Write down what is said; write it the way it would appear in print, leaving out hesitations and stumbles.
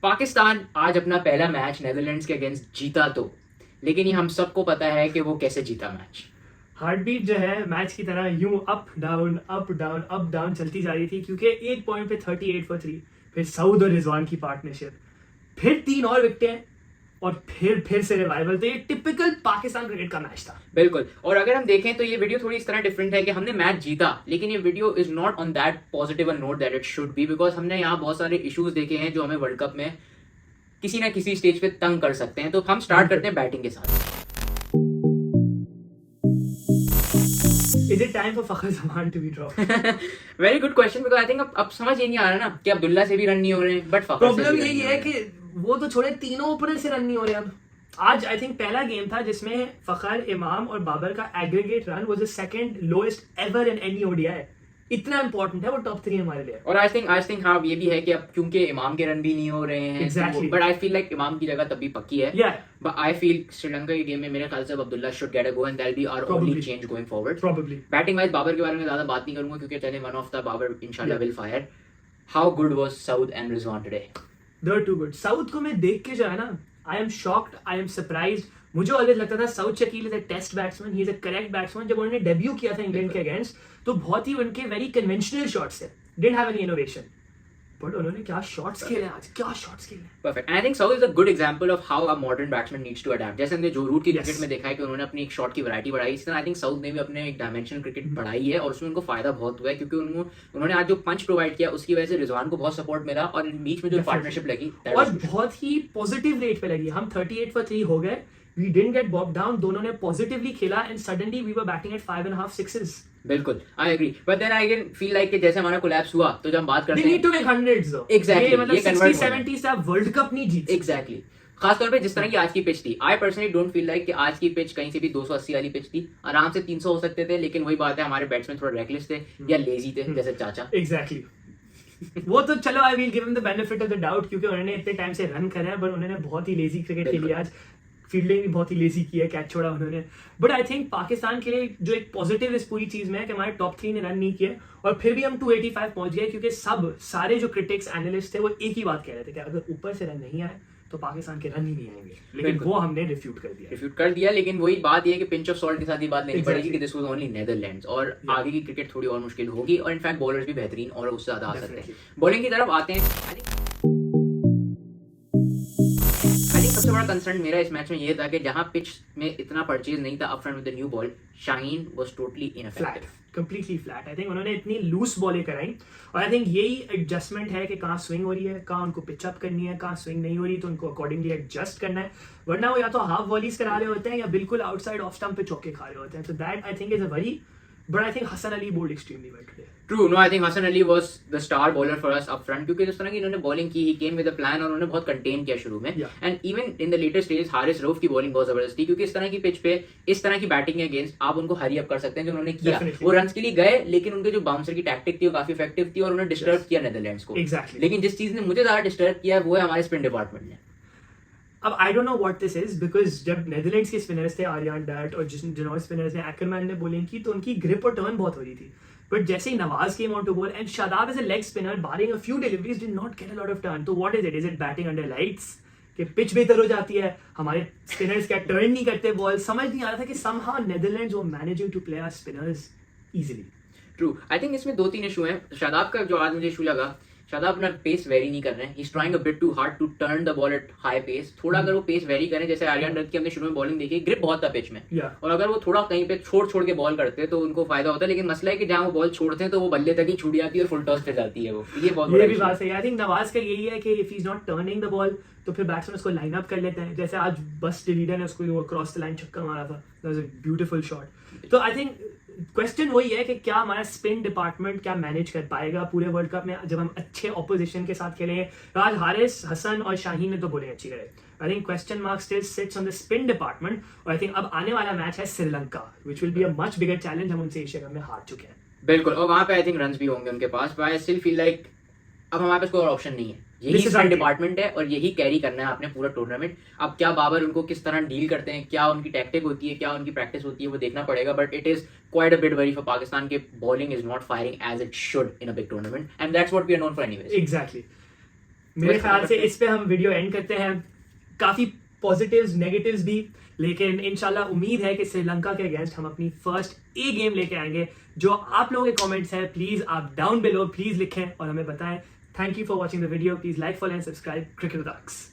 पाकिस्तान आज अपना पहला मैच नेदरलैंड्स के अगेंस्ट जीता तो, लेकिन ये हम सबको पता है कि वो कैसे जीता मैच। हार्ट बीट जो है मैच की तरह यूं up down up down up down चलती जा रही थी, क्योंकि एक पॉइंट पे 38 फॉर 3, फिर सऊद और रिजवान की पार्टनरशिप, फिर 3 और विकेटें और फिर से रिवाइवल। तो ये टिपिकल पाकिस्तान क्रिकेट का मैच था। बिल्कुल। और अगर हम देखें तो ये वीडियो थोड़ी इस तरह डिफरेंट है कि हमने मैच जीता, लेकिन ये video is not on that positive note that it should be, because हमने यहाँ बहुत सारे इश्यूज देखे हैं जो हमें वर्ल्ड कप में किसी ना किसी स्टेज पे तंग कर सकते हैं। तो हम स्टार्ट करते हैं बैटिंग के साथ। Is it time for Fakhar Zaman to be dropped? Very good question, because I think अब समझ ये नहीं आ रहा ना कि अब्दुल्ला से भी रन नहीं हो रहे, बट प्रॉब्लम यही है कि वो तो छोड़े, तीनों ओपनर से रन नहीं हो रहे। अब आज आई थिंक पहला गेम था जिसमें फखर, इमाम और बाबर का aggregate run was the second lowest ever in any ODI. इतना इंपॉर्टेंट है वो टॉप 3 हमारे लिए। और आई थिंक हाँ ये भी है कि अब क्योंकि इमाम के रन भी नहीं हो रहे हैं, Exactly. But I feel like Imam की जगह तब भी पक्की है। Yeah. But I feel Sri Lanka की गेम में मेरे ख्याल से Abdullah should get a go and that be our only change going forward. Probably. Batting wise Babar के बारे में ज्यादा बात नहीं करूंगा क्योंकि चले वन ऑफ द बाबर इंशाल्लाह Yeah. Will fire. How good was Saud and Rizwan today? They were too good. Saud को मैं देख के जो है ना, I am shocked, I am surprised. मुझे ऑलवेज लगता था Saud Shakeel is a test batsman, he is a correct batsman. जब उन्होंने डेब्यू किया था इंग्लैंड के अगेंस्ट तो बहुत ही उनके वेरी कन्वेंशनल शॉट्स थे, didn't have any innovation, but उन्होंने क्या शॉट्स खेले आज, क्या शॉट्स खेले। Perfect. And I think Saud is a good example of how a modern batsman needs to adapt. जैसे हमने जो रूट की क्रिकेट में देखा है कि उन्होंने अपनी एक शॉट की वैरायटी बढ़ाई, इस तरह आई थिंक साउथ ने भी अपने एक डायमेंशनल क्रिकेट बढ़ाई है और उसमें उनको फायदा बहुत हुआ है क्योंकि उन्होंने आज जो पंच प्रोवाइड किया उसकी वजह से रिजवान को बहुत सपोर्ट मिला और बीच में जो पार्टनरशिप लगी और बहुत ही पॉजिटिव रेट पे लगी। हम 38 फॉर 3 हो गए, we didn't get bog down, दोनों ने पॉजिटिवली खेला and suddenly we were batting at 5.5 6s। बिल्कुल, I agree, but then I can feel like कि जैसे हमारा कोलैप्स हुआ तो जब हम बात करते हैं they need to make hundreds though। Exactly, ये मतलब ये convert 60 70 से आप वर्ल्ड कप नहीं जीत। एग्जैक्टली। खासतौर पे जिस तरह की आज की पिच थी, I personally don't feel like कि आज की पिच कहीं से भी 280 वाली पिच थी। आराम से 300 हो सकते थे, लेकिन वही बात है हमारे बैट्समैन थोड़ा रेकलेस थे या लेजी थे जैसे चाचा। एग्जैक्टली। वो तो चलो I will give him the benefit of the doubt, क्योंकि उन्होंने इतने टाइम से रन करा है, बट उन्होंने बहुत ही लेजी क्रिकेट खेली आज। फील्डिंग भी बहुत ही लेजी की है, कैच छोड़ा उन्होंने। बट आई थिंक पाकिस्तान के लिए जो एक पॉजिटिव इस पूरी चीज में है कि हमारे टॉप 3 ने रन नहीं किए और फिर भी हम 285 पहुंच गए, क्योंकि सारे जो क्रिटिक्स एनालिस्ट थे वो एक ही बात कह रहे थे कि अगर ऊपर से रन नहीं आए तो पाकिस्तान के रन ही नहीं आएंगे, लेकिन वो हमने रिफ्यूट कर दिया। लेकिन वही बात ये है कि पिंच ऑफ सॉल्ट के साथ ये बात नहीं पड़ेगी कि दिस वाज ओनली नेदरलैंड्स और आगे की क्रिकेट थोड़ी और मुश्किल होगी और इनफैक्ट बॉलर्स भी बेहतरीन और उससे ज्यादा आ सकते हैं। बॉलिंग की तरफ आते हैं। सबसे बड़ा कंसर्न मेरा इस मैच में ये था कि जहां पिच में इतना परचेज नहीं था upfront with the new ball, Shaheen was totally ineffective, completely flat. I think उन्होंने इतनी लूज बॉलें कराई और आई थिंक यही एडजस्टमेंट है कि कहाँ स्विंग हो रही है, कहाँ उनको पिच अप करनी है, कहाँ स्विंग नहीं हो रही तो उनको अकॉर्डिंगली एडजस्ट करना है। वरना वो या तो हाफ वॉलीज करा रहे होते हैं या बिल्कुल आउटसाइड ऑफ स्टंप पे चौके खा रहे होते हैं। So that I think is a worry, but I think Hasan Ali bowled extremely well today. True, no, I think Hassan Ali was the star bowler for us up front क्योंकि जिस तरह की इन्होंने बॉलिंग की, he came with a plan और उन्होंने बहुत contain किया शुरू में। And even in the later stages Haris Rauf की बॉलिंग बहुत जबरदस्त थी क्योंकि इस तरह की पिच पे इस तरह की बैटिंग के अगेंस्ट आप उनको हरी अप कर सकते हैं। जो उन्होंने किया वो रन्स के लिए गए, लेकिन उनके जो बाउंसर की टैक्टिक थी वो काफी इफेक्टिव थी और उन्होंने डिस्टर्ब किया नेदरलैंड्स को। लेकिन जिस चीज ने मुझे ज्यादा डिस्टर्ब किया वो है हमारे स्पिन डिपार्टमेंट ने। अब I don't know what this is, because जब नेदरलैंड्स के स्पिनर्स थे आर्यन डट और जिन स्पिनर्स ने एक्करमैन ने बॉलिंग की तो उनकी ग्रिप और टर्न बहुत हो रही थी, बट जैसे ही Nawaz came on to bowl and Shadab as a leg spinner barring a few deliveries did not get a lot of turn. तो what is it batting under lights कि पिच बेहतर हो जाती है, हमारे स्पिनर्स क्या टर्न नहीं करते बॉल? समझ नहीं आ रहा था कि somehow Netherlands were managing to play our spinners easily. True, I think इसमें 2-3 इशू हैं। शादाब का जो आज मुझे इशू लगा, शादाब अपना पेस वेरी नहीं कर रहे हैं, he is trying a bit too hard to turn the ball at high pace. थोड़ा अगर वो पेस वेरी करें, जैसे आर्यन डट की हमने शुरू में बॉलिंग देखी, ग्रिप बहुत था पिच में और अगर वो थोड़ा कहीं पे छोड़ के बॉल करते तो उनको फायदा होता है। लेकिन मसला है कि जहां वो बॉल छोड़ते हैं तो वो बल्ले तक ही छूट जाती है और फुल टॉस पे जाती है वो। ये बहुत बड़ा भी बात है। आई थिंक नवाज का यही है कि if he is not turning the ball तो फिर बैट्समैन उसको लाइन अप कर लेते हैं। जैसे आज बस डिलीडर ने उसको क्रॉस द लाइन छक्का मारा था, that was a beautiful shot. तो आई थिंक क्वेश्चन वही है कि क्या हमारा स्पिन डिपार्टमेंट क्या मैनेज कर पाएगा पूरे वर्ल्ड कप में जब हम अच्छे ऑपोजिशन के साथ खेलेंगे। आज हारिस, हसन और शाहीन ने तो बॉलिंग अच्छी करे। I think question mark still sits on the spin department और आई थिंक अब आने वाला मैच है Sri Lanka, which will be a much bigger challenge. हम उनसे एशिया कप में हार चुके हैं बिल्कुल और वहां पे आई थिंक रन्स भी होंगे उनके पास, but I still feel like अब हमारे पास कोई और ऑप्शन नहीं है। यही स्पिन डिपार्टमेंट है और यही कैरी करना है आपने पूरा टूर्नामेंट। अब क्या बाबर उनको किस तरह डील करते हैं, क्या उनकी टैक्टिक होती है, क्या उनकी प्रैक्टिस होती है, वो देखना पड़ेगा। But it is quite a bit worry for Pakistan के bowling is not firing as it should in a big tournament and that's what we are known for anyways. Exactly. मेरे ख्याल से इस पे हम वीडियो एंड करते हैं। काफी पॉजिटिव्स नेगेटिव्स भी, लेकिन इंशाल्लाह उम्मीद है कि श्रीलंका के अगेंस्ट हम अपनी फर्स्ट ए गेम लेके आएंगे। जो आप लोगों के कमेंट्स हैं प्लीज आप डाउन बिलो प्लीज लिखें और हमें बताएं। Thank you for watching the video. Please like follow and subscribe cricket talks.